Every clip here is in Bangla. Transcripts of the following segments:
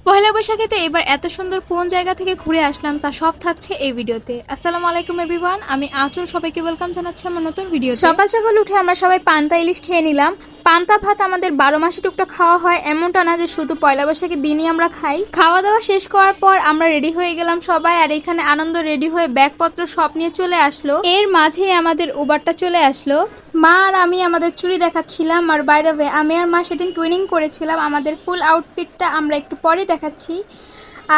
পহেলা বৈশাখেতে এবার এত সুন্দর কোন জায়গা থেকে ঘুরে আসলাম তা সব থাকছে এই ভিডিওতে। আসসালামু আলাইকুম এভরিওয়ান, আমি আঁচল, সবাইকে ওয়েলকাম জানাচ্ছি আমার নতুন ভিডিও। সকাল সকাল উঠে আমরা সবাই পান্তা ইলিশ খেয়ে নিলাম। পান্তা ভাত আমাদের 12 মাসে টুকটা খাওয়া হয়, এমনটা না যে শুধু পয়লা বৈশাখের দিনই আমরা খাই। খাওয়া দাওয়া শেষ করার পর আমরা রেডি হয়ে গেলাম সবাই, আর এখানে আনন্দ রেডি হয়ে ব্যাগপত্র সব নিয়ে চলে আসলো। এর মাঝে আমাদের উবারটা চলে আসলো। মা আর আমি আমাদের চুড়ি দেখাচ্ছিলাম, আর বাই দ্য ওয়ে আমি আর মা সেদিন টুইনিং করেছিলাম। আমাদের ফুল আউটফিটটা আমরা একটু পরে দেখাচ্ছি।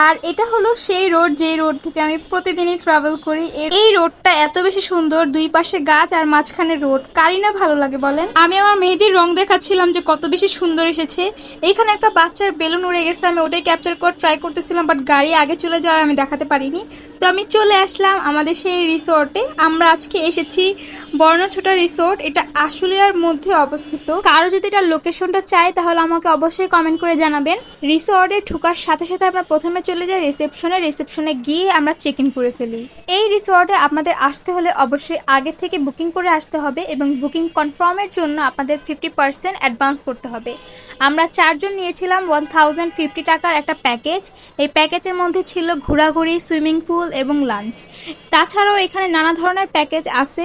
আর এটা হলো সেই রোড, যে রোড থেকে আমি প্রতিদিনই ট্রাভেল করি। এই রোডটা এত বেশি সুন্দর, দুই পাশে গাছ আর মাঝখানে রোড, কারই না ভালো লাগে বলেন। আমি আমার মেহেদির রং দেখাচ্ছিলাম যে কত বেশি সুন্দর এসেছে। এইখানে একটা বাচ্চার বেলুন উড়ে গেছে, আমি ওটাই ক্যাপচার করে ট্রাই করতেছিলাম, বাট গাড়ি আগে চলে যাওয়ায় আমি দেখাতে পারিনি। তো আমি চলে আসলাম আমাদের সেই রিসোর্টে। আমরা আজকে এসেছি বর্ণছোটা রিসোর্ট। এটা আশুলিয়ার মধ্যে অবস্থিত। কারো যদি এটার লোকেশনটা চাই তাহলে আমাকে অবশ্যই কমেন্ট করে জানাবেন। রিসোর্টে ঢোকার সাথে সাথে আমরা প্রথমে চলে যাই রিসেপশনে গিয়ে আমরা চেক ইন করে ফেলি। এই রিসোর্টে আপনাদের আসতে হলে অবশ্যই আগে থেকে বুকিং করে আসতে হবে, এবং বুকিং কনফার্মের জন্য আপনাদের 50% অ্যাডভান্স করতে হবে। আমরা 4 জন নিয়েছিলাম 1050 টাকার একটা প্যাকেজ। এই প্যাকেজের মধ্যে ছিল ঘোরাঘুরি, সুইমিং পুল এবং লাঞ্চ। তাছাড়াও এখানে নানা ধরনের প্যাকেজ আছে।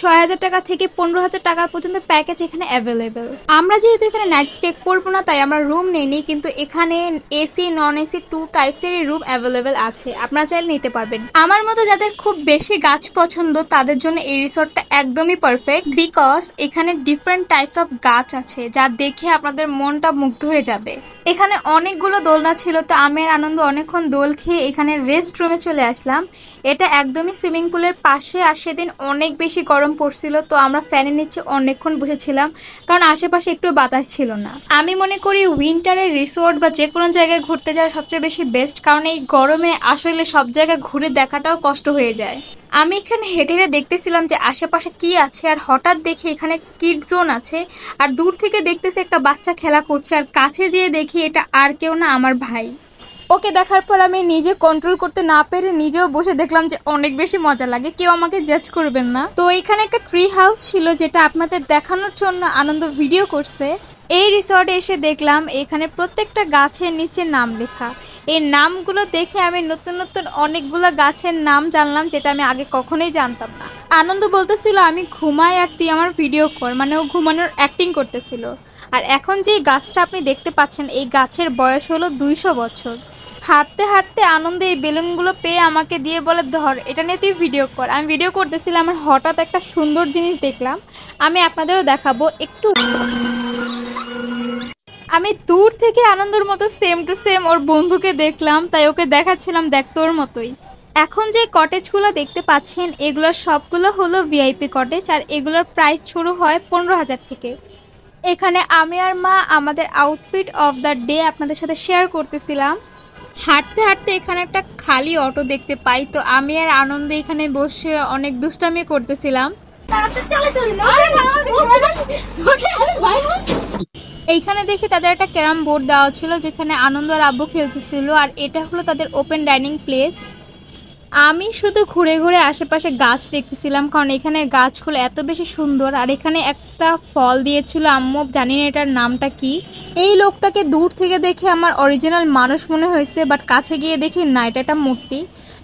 6000 টাকা থেকে 15000 টাকার পর্যন্ত প্যাকেজ এখানে অ্যাভেলেবেল। আমরা যেহেতু এখানে নাইট স্টে করবো না, তাই আমরা রুম নেইনি, কিন্তু এখানে এসি নন এসি 2 টাইপসেরই রুম অ্যাভেলেবেল আছে, আপনারা চাইলে নিতে পারবেন। আমার মতো যাদের খুব বেশি গাছ পছন্দ তাদের জন্য এই রিসোর্টটা একদমই পারফেক্ট, বিকজ এখানে ডিফারেন্ট টাইপস অফ গাছ আছে যা দেখে আপনাদের মনটা মুগ্ধ হয়ে যাবে। এখানে অনেকগুলো দোলনা ছিল, তো আমের আনন্দ অনেকক্ষণ দোল খেয়ে এখানে রেস্ট রুমে চলে আসলাম। এটা একদমই সুইমিং পুলের পাশে, আর সেদিন অনেক বেশি গরম পড়ছিল, তো আমরা ফ্যানের নিচে অনেকক্ষণ বসেছিলাম, কারণ আশেপাশে একটু বাতাস ছিল না। আমি মনে করি উইন্টারের রিসোর্ট বা যে কোনো জায়গায় ঘুরতে যাওয়া সবচেয়ে বেশি বেস্ট, কারণ এই গরমে আসলে সব জায়গায় ঘুরে দেখাটাও কষ্ট হয়ে যায়। আমি এখানে হেঁটে হেঁটে দেখতেছিলাম যে আশেপাশে কি আছে, আর হঠাৎ দেখি এখানে কিড জোন আছে, আর দূর থেকে দেখতেছি একটা বাচ্চা খেলা করছে, আর কাছে যেয়ে দেখি এটা আর কেউ না, আমার ভাই। ওকে দেখার পর আমি নিজে কন্ট্রোল করতে না পেরে নিজেও বসে দেখলাম যে অনেক বেশি মজা লাগে, কেউ আমাকে জাজ করবেন না। তো এখানে একটা ট্রি হাউস ছিল, যেটা আপনাদের দেখানোর জন্য আনন্দ ভিডিও করছে। এই রিসর্টে এসে দেখলাম এখানে প্রত্যেকটা গাছের নিচে নাম লেখা। এই নামগুলো দেখে আমি নতুন নতুন অনেকগুলো গাছের নাম জানলাম, যেটা আমি আগে কখনোই জানতাম না। আনন্দ বলতেছিল আমি ঘুমাই আর তুই আমার ভিডিও কর, মানে ও ঘুমানোর অ্যাক্টিং করতেছিল। আর এখন যে গাছটা আপনি দেখতে পাচ্ছেন, এই গাছের বয়স হলো 200 বছর। হাঁটতে হাঁটতে আনন্দে এই বেলুনগুলো পেয়ে আমাকে দিয়ে বলে, ধর এটা নিয়ে তুই ভিডিও কর। আমি ভিডিও করতেছিলাম, আমার হঠাৎ একটা সুন্দর জিনিস দেখলাম, আমি আপনাদেরও দেখাবো একটু। আমি দূর থেকে আনন্দর মতো সেম টু সেম ওর বন্ধুকে দেখলাম, তাই ওকে দেখাচ্ছিলাম দেখ তোর মতোই। এখন যে কটেজগুলো দেখতে পাচ্ছেন এগুলোর সবগুলো হলো ভিআইপি কটেজ, আর এগুলোর প্রাইস শুরু হয় 15,000 থেকে। এখানে আমি আর মা আমাদের আউটফিট অফ দ্য ডে আপনাদের সাথে শেয়ার করতেছিলাম। হাঁটতে হাঁটতে এখানে একটা খালি অটো দেখতে পাই, তো আমি আর আনন্দে এখানে বসে অনেক দুষ্টামি করতেছিলাম। এইখানে দেখি তাদের একটা ক্যারাম বোর্ড দেওয়া ছিল, যেখানে আনন্দ আর আব্বু খেলতেছিল, আর এটা হলো তাদের ওপেন ডাইনিং প্লেস। আমি শুধু ঘুরে ঘুরে আশেপাশে গাছ দেখতেছিলাম, কারণ এখানে গাছগুলো এত বেশি সুন্দর। আর এখানে একটা ফল দিয়েছিল আম্মু, জানি না এটার নামটা কি। এই লোকটাকে দূর থেকে দেখে আমার অরিজিনাল মানুষ মনে হয়েছে, বাট কাছে গিয়ে দেখি না, এটা একটা মূর্তি।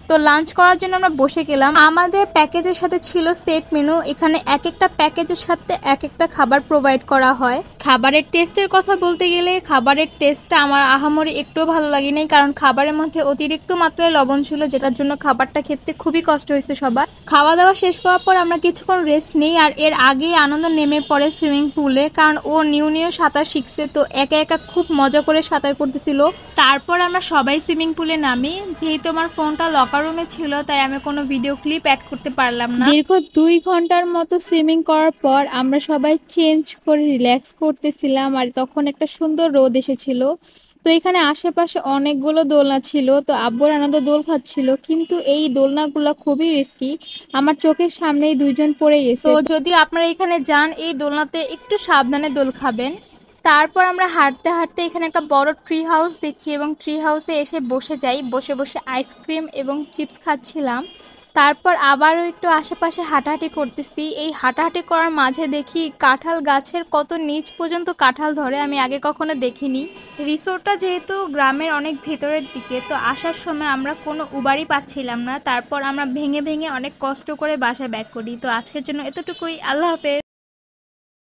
তো লাঞ্চ করার জন্য আমরা বসে গেলাম। আমাদের প্যাকেজের সাথে ছিল সেট মেনু। এখানে এক একটা প্যাকেজের সাথে এক একটা খাবার প্রোভাইড করা হয়। খাবারের টেস্টের কথা বলতে গেলে খাবারের টেস্টটা আমার আহামরি একটুও ভালো লাগেনি, কারণ খাবারের মধ্যে অতিরিক্ত মাত্রায় লবণ ছিল, যেটার জন্য খাবারটা খেতে খুবই কষ্ট হয়েছে সবার। খাওয়া দাওয়া শেষ করার পর আমরা কিছুক্ষণ রেস্ট নিই, আর এর আগে আনন্দ নেমে পড়ে সুইমিং পুলে, কারণ ও নিউ সাঁতার শিখছে, তো একা একা খুব মজা করে সাঁতার করতেছিল। তারপর আমরা সবাই সুইমিং পুলে নামি। যেহেতু আমার ফোনটা লকার রুমে ছিল, তাই আমি কোনো ভিডিও ক্লিপ অ্যাড করতে পারলাম না। দীর্ঘ 2 ঘন্টার মতো সুইমিং করার পর আমরা সবাই চেঞ্জ করে রিল্যাক্স করতেছিলাম, আর তখন একটা সুন্দর রোদ এসেছিল। তো এখানে আশেপাশে অনেকগুলো দোলনা ছিল, তো আব্বুর আনন্দ দোল খাচ্ছিল, কিন্তু এই দোলনাগুলো খুবই রিস্কি। আমার চোখের সামনেই 2 জন পড়ে গেছে। তো যদি আপনারা এখানে যান, এই দোলনাতে একটু সাবধানে দোল খাবেন। তারপর আমরা হাঁটতে হাঁটতে এখানে একটা বড় ট্রি হাউস দেখি, এবং ট্রি হাউসে এসে বসে যাই। বসে বসে আইসক্রিম এবং চিপস খাচ্ছিলাম। তারপর আবারও একটু আশেপাশে হাঁটাহাঁটি করতেছি। এই হাঁটাহাঁটি করার মাঝে দেখি কাঁঠাল গাছের কত নিচ পর্যন্ত কাঁঠাল ধরে, আমি আগে কখনো দেখিনি। রিসোর্টটা যেহেতু গ্রামের অনেক ভেতরের দিকে, তো আসার সময় আমরা কোনো উবারই পাচ্ছিলাম না। তারপর আমরা ভেঙে ভেঙে অনেক কষ্ট করে বাসায় ব্যাক করি। তো আজকের জন্য এতটুকুই, আল্লাহ হাফেজ।